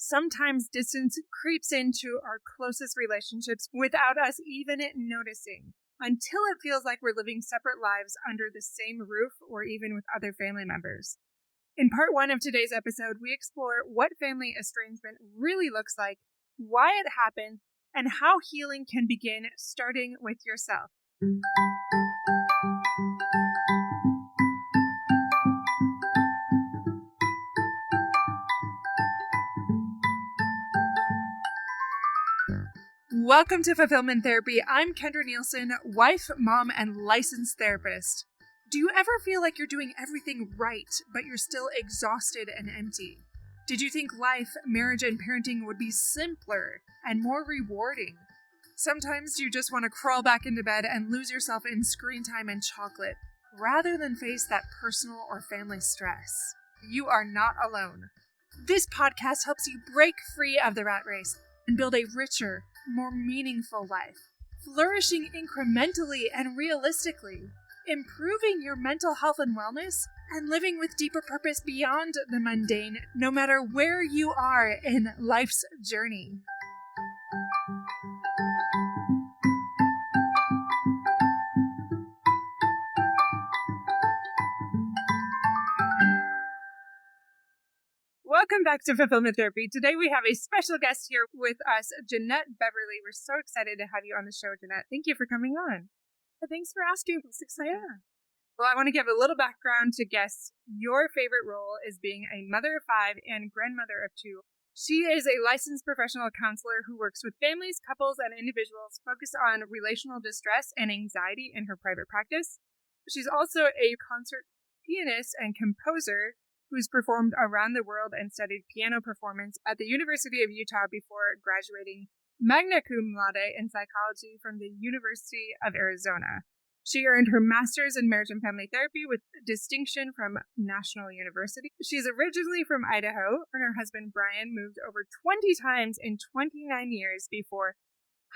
Sometimes distance creeps into our closest relationships without us even noticing, until it feels like we're living separate lives under the same roof or even with other family members. In part 1 of today's episode, we explore what family estrangement really looks like, why it happens, and how healing can begin, starting with yourself. Welcome to Fulfillment Therapy. I'm Kendra Nielsen, wife, mom, and licensed therapist. Do you ever feel like you're doing everything right, but you're still exhausted and empty? Did you think life, marriage, and parenting would be simpler and more rewarding? Sometimes you just want to crawl back into bed and lose yourself in screen time and chocolate, rather than face that personal or family stress. You are not alone. This podcast helps you break free of the rat race and build a richer, more meaningful life, flourishing incrementally and realistically, improving your mental health and wellness, and living with deeper purpose beyond the mundane, no matter where you are in life's journey. Welcome back to Fulfillment Therapy. Today we have a special guest here with us, Janette Beverley. We're so excited to have you on the show, Janette. Thank you for coming on. Thanks for asking. It's exciting. Yeah. Well, I want to give a little background to guests. Your favorite role is being a mother of 5 and grandmother of 2. She is a licensed professional counselor who works with families, couples, and individuals focused on relational distress and anxiety in her private practice. She's also a concert pianist and composer who's performed around the world and studied piano performance at the University of Utah before graduating magna cum laude in psychology from the University of Arizona. She earned her master's in marriage and family therapy with distinction from National University. She's originally from Idaho, and her husband Brian moved over 20 times in 29 years before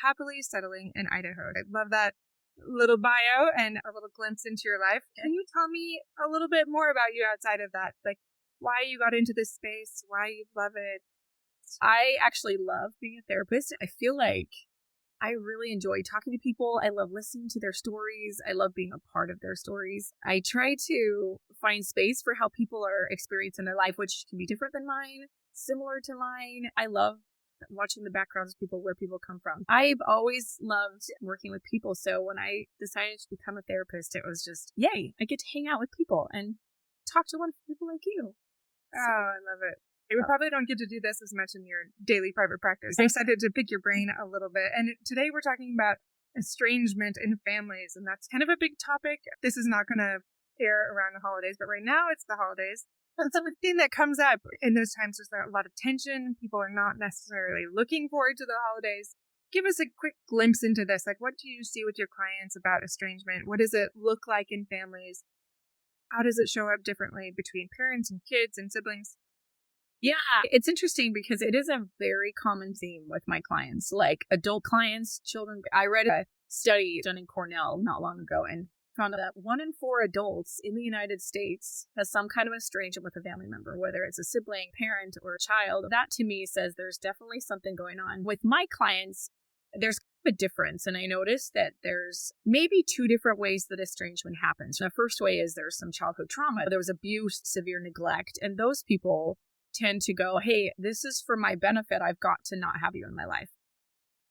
happily settling in Idaho. I love that little bio and a little glimpse into your life. Can you tell me a little bit more about you outside of that? Like why you got into this space, why you love it? I actually love being a therapist. I feel like I really enjoy talking to people. I love listening to their stories. I love being a part of their stories. I try to find space for how people are experiencing their life, which can be different than mine, similar to mine. I love watching the backgrounds of people, where people come from. I've always loved working with people. So when I decided to become a therapist, it was just, yay, I get to hang out with people and talk to wonderful people like you. Oh, I love it. We probably don't get to do this as much in your daily private practice. I'm excited to pick your brain a little bit. And today we're talking about estrangement in families, and that's kind of a big topic. This is not going to air around the holidays, but right now it's the holidays. And something that comes up in those times is a lot of tension. People are not necessarily looking forward to the holidays. Give us a quick glimpse into this. Like, what do you see with your clients about estrangement? What does it look like in families? How does it show up differently between parents and kids and siblings? Yeah, it's interesting because it is a very common theme with my clients, like adult clients, children. I read a study done in Cornell not long ago and found that 1 in 4 adults in the United States has some kind of estrangement with a family member, whether it's a sibling, parent, or a child. That to me says there's definitely something going on. With my clients, there's a difference, and I noticed that there's maybe 2 different ways that estrangement happens. The first way is there's some childhood trauma. There was abuse, severe neglect, and those people tend to go, hey, this is for my benefit. I've got to not have you in my life.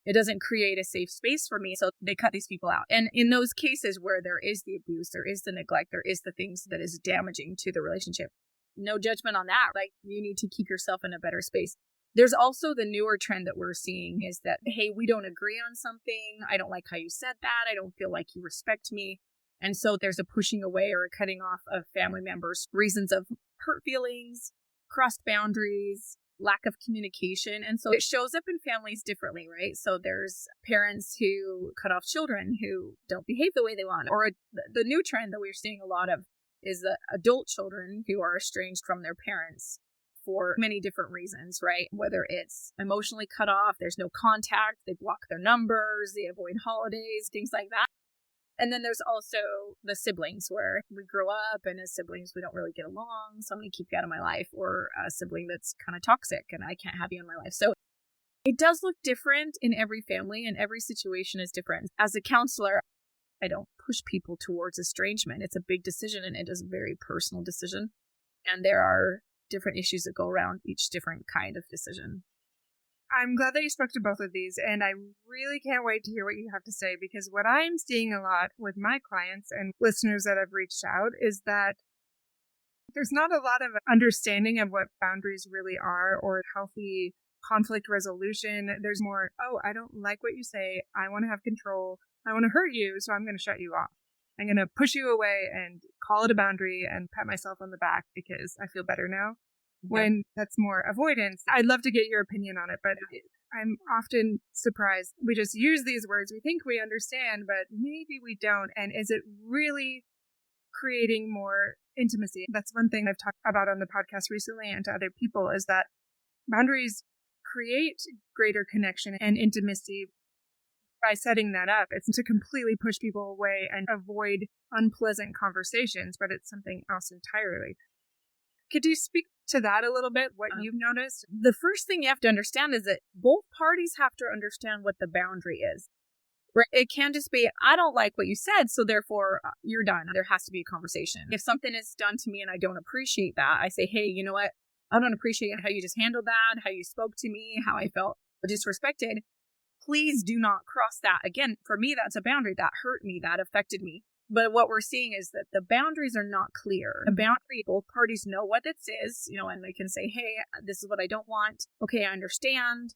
It doesn't create a safe space for me, so they cut these people out. And in those cases where there is the abuse, there is the neglect, there is the things that is damaging to the relationship, no judgment on that. Like, you need to keep yourself in a better space. There's also the newer trend that we're seeing is that, hey, we don't agree on something. I don't like how you said that. I don't feel like you respect me. And so there's a pushing away or a cutting off of family members, reasons of hurt feelings, crossed boundaries, lack of communication. And so it shows up in families differently, right? So there's parents who cut off children who don't behave the way they want. Or the new trend that we're seeing a lot of is the adult children who are estranged from their parents for many different reasons, right? Whether it's emotionally cut off, there's no contact, they block their numbers, they avoid holidays, things like that. And then there's also the siblings where we grow up and as siblings, we don't really get along. So I'm going to keep you out of my life, or a sibling that's kind of toxic and I can't have you in my life. So it does look different in every family and every situation is different. As a counselor, I don't push people towards estrangement. It's a big decision and it is a very personal decision. And there are different issues that go around each different kind of decision. I'm glad that you spoke to both of these, and I really can't wait to hear what you have to say, because what I'm seeing a lot with my clients and listeners that have reached out is that there's not a lot of understanding of what boundaries really are or healthy conflict resolution. There's more, oh, I don't like what you say. I want to have control. I want to hurt you, so I'm going to shut you off. I'm going to push you away and call it a boundary and pat myself on the back because I feel better now. When that's more avoidance. I'd love to get your opinion on it, but I'm often surprised. We just use these words. We think we understand, but maybe we don't. And is it really creating more intimacy? That's one thing I've talked about on the podcast recently and to other people, is that boundaries create greater connection and intimacy by setting that up. It's to completely push people away and avoid unpleasant conversations, but it's something else entirely. Could you speak to that a little bit, what you've noticed? The first thing you have to understand is that both parties have to understand what the boundary is. Right? It can't just be, I don't like what you said, so therefore you're done. There has to be a conversation. If something is done to me and I don't appreciate that, I say, hey, you know what? I don't appreciate how you just handled that, how you spoke to me, how I felt disrespected. Please do not cross that. Again, for me, that's a boundary. That hurt me. That affected me. But what we're seeing is that the boundaries are not clear. A boundary, both parties know what this is, and they can say, hey, this is what I don't want. Okay, I understand.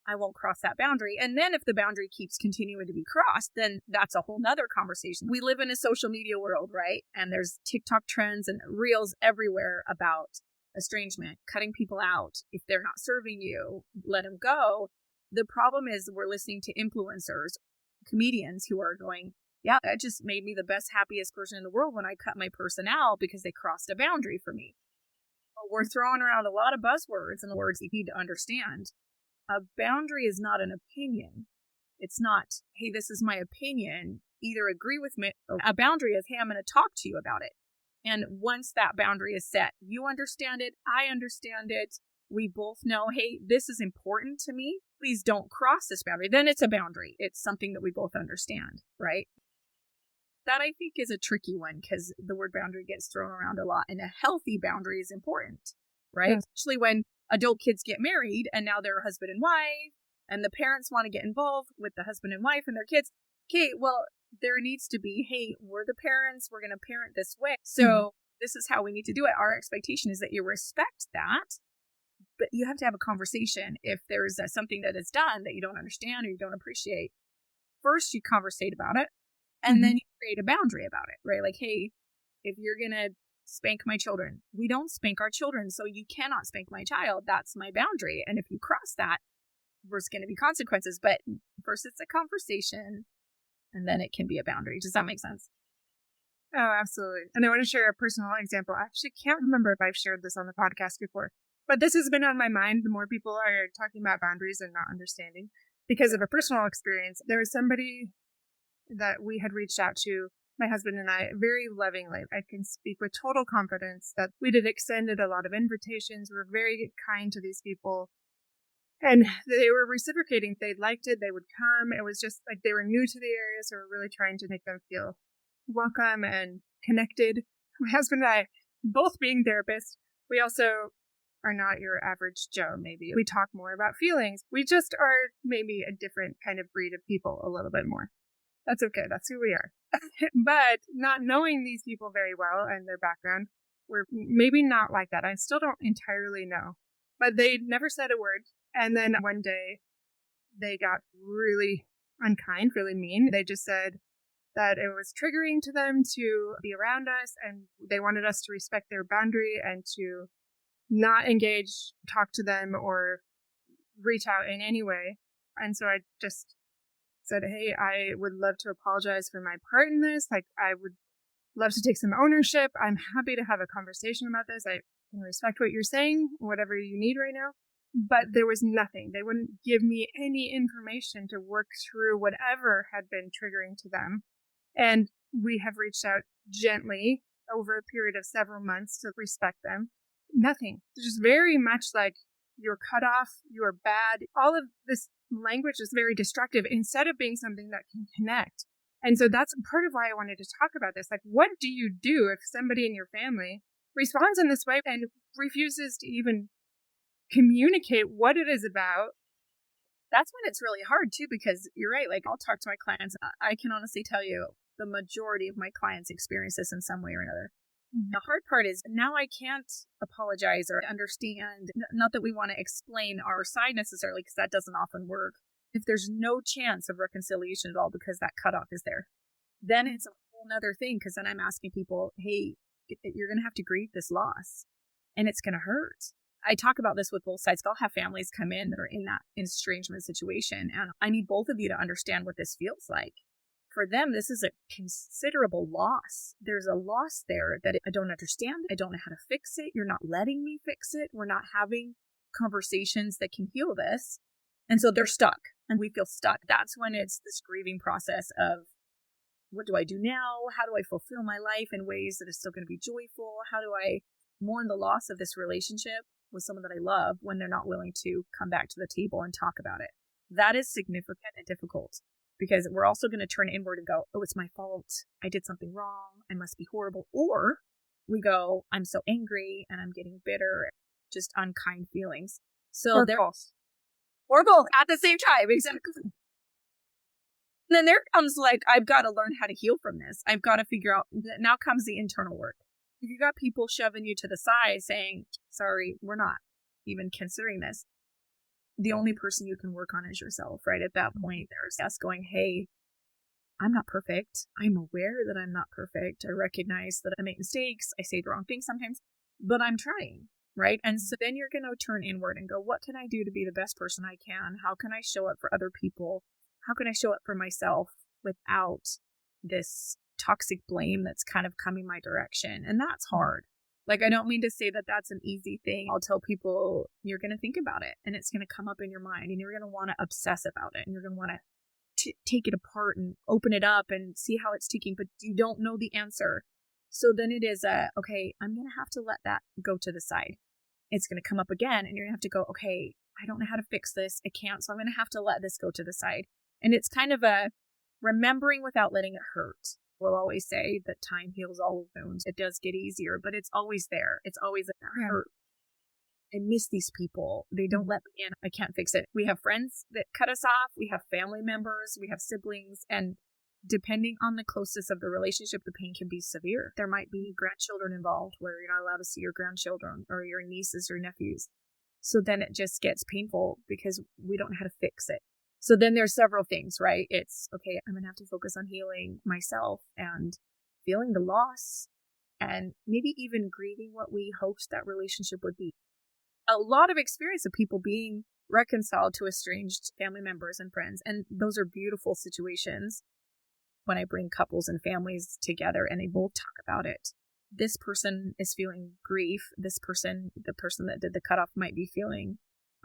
I won't cross that boundary. And then if the boundary keeps continuing to be crossed, then that's a whole nother conversation. We live in a social media world, right? And there's TikTok trends and reels everywhere about estrangement, cutting people out. If they're not serving you, let them go. The problem is we're listening to influencers, comedians who are going, yeah, that just made me the best, happiest person in the world when I cut my person out because they crossed a boundary for me. Well, we're throwing around a lot of buzzwords and words you need to understand. A boundary is not an opinion. It's not, hey, this is my opinion. Either agree with me. A boundary is, hey, I'm going to talk to you about it. And once that boundary is set, you understand it. I understand it. We both know, hey, this is important to me. Please don't cross this boundary. Then it's a boundary. It's something that we both understand, right? That I think is a tricky one because the word boundary gets thrown around a lot, and a healthy boundary is important, right? Yes. Especially when adult kids get married and now they're husband and wife and the parents want to get involved with the husband and wife and their kids. Okay, well, there needs to be, hey, we're the parents, we're going to parent this way. So this is how we need to do it. Our expectation is that you respect that, but you have to have a conversation if there's something that is done that you don't understand or you don't appreciate. First, you conversate about it. And then you create a boundary about it, right? Like, hey, if you're going to spank my children, we don't spank our children, so you cannot spank my child. That's my boundary. And if you cross that, there's going to be consequences. But first it's a conversation, and then it can be a boundary. Does that make sense? Oh, absolutely. And I want to share a personal example. I actually can't remember if I've shared this on the podcast before, but this has been on my mind. The more people are talking about boundaries and not understanding, because of a personal experience, there was somebody that we had reached out to, my husband and I, very lovingly. I can speak with total confidence that we did extended a lot of invitations. We were very kind to these people. And they were reciprocating. They liked it. They would come. It was just like they were new to the area, so we're really trying to make them feel welcome and connected. My husband and I, both being therapists, we also are not your average Joe, maybe. We talk more about feelings. We just are maybe a different kind of breed of people a little bit more. That's okay. That's who we are. But not knowing these people very well and their background, we're maybe not like that. I still don't entirely know. But they never said a word. And then one day they got really unkind, really mean. They just said that it was triggering to them to be around us and they wanted us to respect their boundary and to not engage, talk to them, or reach out in any way. And so I just said, hey, I would love to apologize for my part in this. Like, I would love to take some ownership. I'm happy to have a conversation about this. I can respect what you're saying, whatever you need right now. But there was nothing. They wouldn't give me any information to work through whatever had been triggering to them. And we have reached out gently over a period of several months to respect them. Nothing. It's just very much like you're cut off, you're bad. All of this language is very destructive instead of being something that can connect. And so that's part of why I wanted to talk about this. Like, what do you do if somebody in your family responds in this way and refuses to even communicate what it is about? That's when it's really hard too, because you're right. Like, I'll talk to my clients. I can honestly tell you the majority of my clients experience this in some way or another. Mm-hmm. The hard part is now I can't apologize or understand. Not that we want to explain our side necessarily, because that doesn't often work. If there's no chance of reconciliation at all because that cutoff is there, then it's a whole nother thing, because then I'm asking people, hey, you're going to have to grieve this loss and it's going to hurt. I talk about this with both sides. I'll have families come in that are in that estrangement situation, and I need both of you to understand what this feels like. For them, this is a considerable loss. There's a loss there that I don't understand. I don't know how to fix it. You're not letting me fix it. We're not having conversations that can heal this. And so they're stuck, and we feel stuck. That's when it's this grieving process of, what do I do now? How do I fulfill my life in ways that are still going to be joyful? How do I mourn the loss of this relationship with someone that I love when they're not willing to come back to the table and talk about it? That is significant and difficult, because we're also going to turn inward and go, oh, it's my fault. I did something wrong. I must be horrible. Or we go, I'm so angry and I'm getting bitter, just unkind feelings. So they're both. Or both at the same time. Exactly. And then there comes like, I've got to learn how to heal from this. I've got to figure out, now comes the internal work. If you got people shoving you to the side saying, sorry, we're not even considering this, the only person you can work on is yourself, right? At that point, there's us going, hey, I'm not perfect. I'm aware that I'm not perfect. I recognize that I make mistakes. I say the wrong things sometimes, but I'm trying, right? And so then you're going to turn inward and go, what can I do to be the best person I can? How can I show up for other people? How can I show up for myself without this toxic blame that's kind of coming my direction? And that's hard. Like, I don't mean to say that that's an easy thing. I'll tell people, you're going to think about it and it's going to come up in your mind and you're going to want to obsess about it and you're going to want to take it apart and open it up and see how it's ticking, but you don't know the answer. So then it is okay, I'm going to have to let that go to the side. It's going to come up again and you're going to have to go, okay, I don't know how to fix this. I can't. So I'm going to have to let this go to the side. And it's kind of a remembering without letting it hurt. We'll always say that time heals all wounds. It does get easier, but it's always there. It's always a hurt. I miss these people. They don't let me in. I can't fix it. We have friends that cut us off. We have family members. We have siblings. And depending on the closeness of the relationship, the pain can be severe. There might be grandchildren involved where you're not allowed to see your grandchildren or your nieces or nephews. So then it just gets painful because we don't know how to fix it. So then there's several things, right? It's, okay, I'm going to have to focus on healing myself and feeling the loss and maybe even grieving what we hoped that relationship would be. A lot of experience of people being reconciled to estranged family members and friends. And those are beautiful situations when I bring couples and families together and they both talk about it. This person is feeling grief. This person, the person that did the cutoff, might be feeling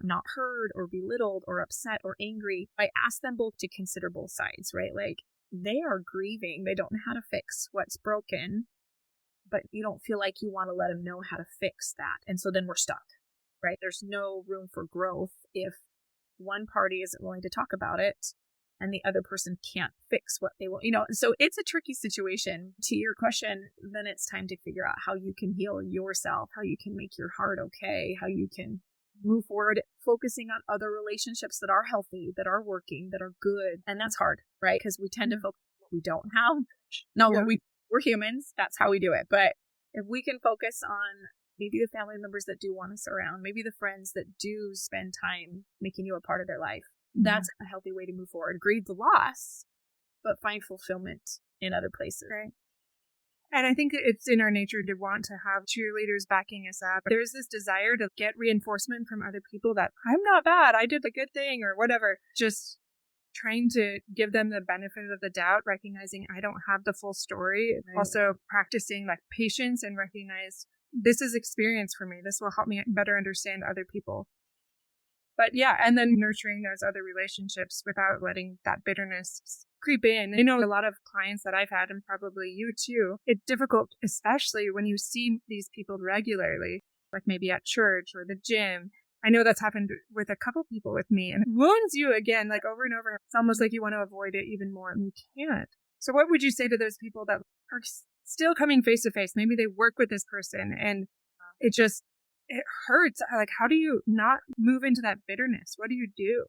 not heard or belittled or upset or angry. I ask them both to consider both sides, right? Like, they are grieving. They don't know how to fix what's broken, but you don't feel like you want to let them know how to fix that. And so then we're stuck, right? There's no room for growth if one party isn't willing to talk about it and the other person can't fix what they want, so it's a tricky situation. To your question, then it's time to figure out how you can heal yourself, how you can make your heart okay, how you can move forward, focusing on other relationships that are healthy, that are working, that are good. And that's hard, right? Because we tend to focus on what we don't have. No, we're humans. That's how we do it. But if we can focus on maybe the family members that do want us around, maybe the friends that do spend time making you a part of their life, that's a healthy way to move forward. Grieve the loss, but find fulfillment in other places. Right. And I think it's in our nature to want to have cheerleaders backing us up. There's this desire to get reinforcement from other people that I'm not bad, I did a good thing or whatever. Just trying to give them the benefit of the doubt, recognizing I don't have the full story. Right. Also practicing like patience and recognize this is experience for me. This will help me better understand other people. But yeah, and then nurturing those other relationships without letting that bitterness creep in. I know a lot of clients that I've had, and probably you too, it's difficult, especially when you see these people regularly, like maybe at church or the gym. I know that's happened with a couple people with me, and it wounds you again, like over and over. It's almost like you want to avoid it even more, and you can't. So what would you say to those people that are still coming face to face? Maybe they work with this person and it hurts. Like, how do you not move into that bitterness? What do you do?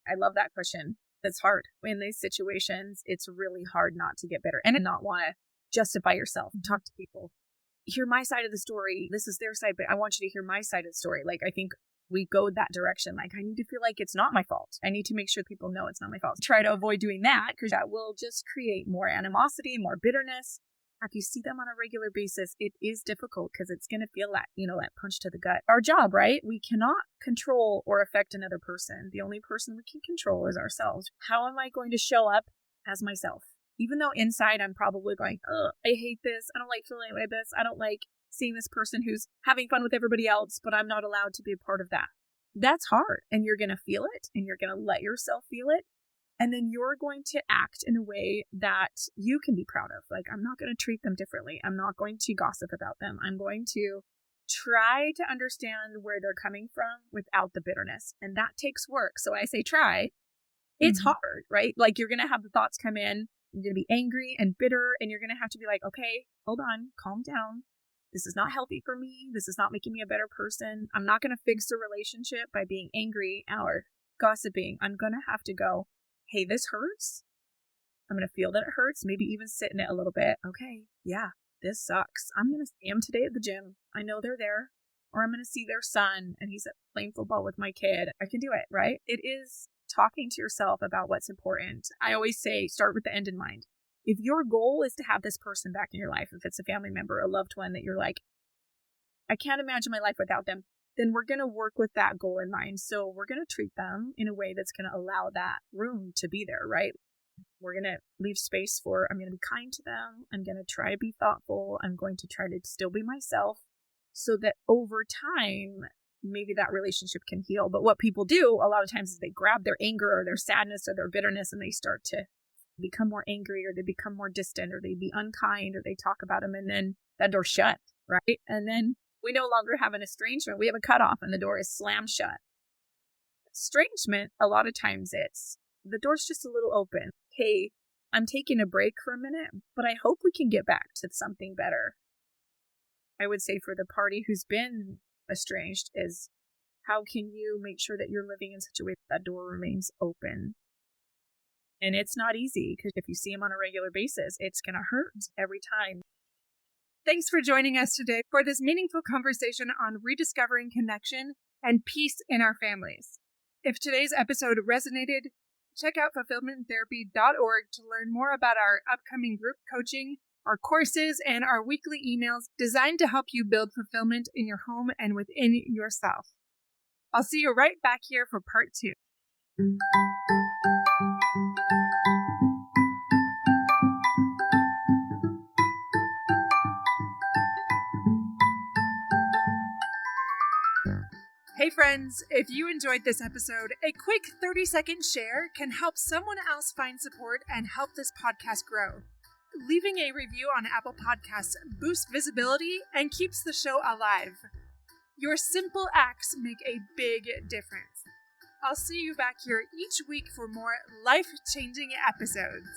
I love that question. It's hard. In these situations, it's really hard not to get bitter and not want to justify yourself and talk to people. Hear my side of the story. This is their side, but I want you to hear my side of the story. Like, I think we go that direction. Like, I need to feel like it's not my fault. I need to make sure people know it's not my fault. Try to avoid doing that because that will just create more animosity, more bitterness. If you see them on a regular basis, it is difficult because it's going to feel like, that punch to the gut. Our job, right? We cannot control or affect another person. The only person we can control is ourselves. How am I going to show up as myself? Even though inside I'm probably going, oh, I hate this. I don't like feeling like this. I don't like seeing this person who's having fun with everybody else, but I'm not allowed to be a part of that. That's hard. And you're going to feel it and you're going to let yourself feel it. And then you're going to act in a way that you can be proud of. Like, I'm not going to treat them differently. I'm not going to gossip about them. I'm going to try to understand where they're coming from without the bitterness. And that takes work. So I say try. It's hard, right? Like, you're going to have the thoughts come in. You're going to be angry and bitter. And you're going to have to be like, okay, hold on, calm down. This is not healthy for me. This is not making me a better person. I'm not going to fix the relationship by being angry or gossiping. I'm going to have to go, hey, this hurts. I'm going to feel that it hurts. Maybe even sit in it a little bit. Okay, yeah, this sucks. I'm going to see them today at the gym. I know they're there. Or I'm going to see their son and he's playing football with my kid. I can do it, right? It is talking to yourself about what's important. I always say start with the end in mind. If your goal is to have this person back in your life, if it's a family member, a loved one that you're like, I can't imagine my life without them, then we're going to work with that goal in mind. So we're going to treat them in a way that's going to allow that room to be there, right? We're going to leave space for, I'm going to be kind to them. I'm going to try to be thoughtful. I'm going to try to still be myself so that over time, maybe that relationship can heal. But what people do a lot of times is they grab their anger or their sadness or their bitterness and they start to become more angry or they become more distant or they be unkind or they talk about them and then that door's shut, right? And then we no longer have an estrangement. We have a cutoff and the door is slammed shut. Estrangement, a lot of times the door's just a little open. Hey, I'm taking a break for a minute, but I hope we can get back to something better. I would say for the party who's been estranged is how can you make sure that you're living in such a way that door remains open? And it's not easy because if you see them on a regular basis, it's going to hurt every time. Thanks for joining us today for this meaningful conversation on rediscovering connection and peace in our families. If today's episode resonated, check out fulfillmenttherapy.org to learn more about our upcoming group coaching, our courses, and our weekly emails designed to help you build fulfillment in your home and within yourself. I'll see you right back here for part 2. Hey friends, if you enjoyed this episode, a quick 30-second share can help someone else find support and help this podcast grow. Leaving a review on Apple Podcasts boosts visibility and keeps the show alive. Your simple acts make a big difference. I'll see you back here each week for more life-changing episodes.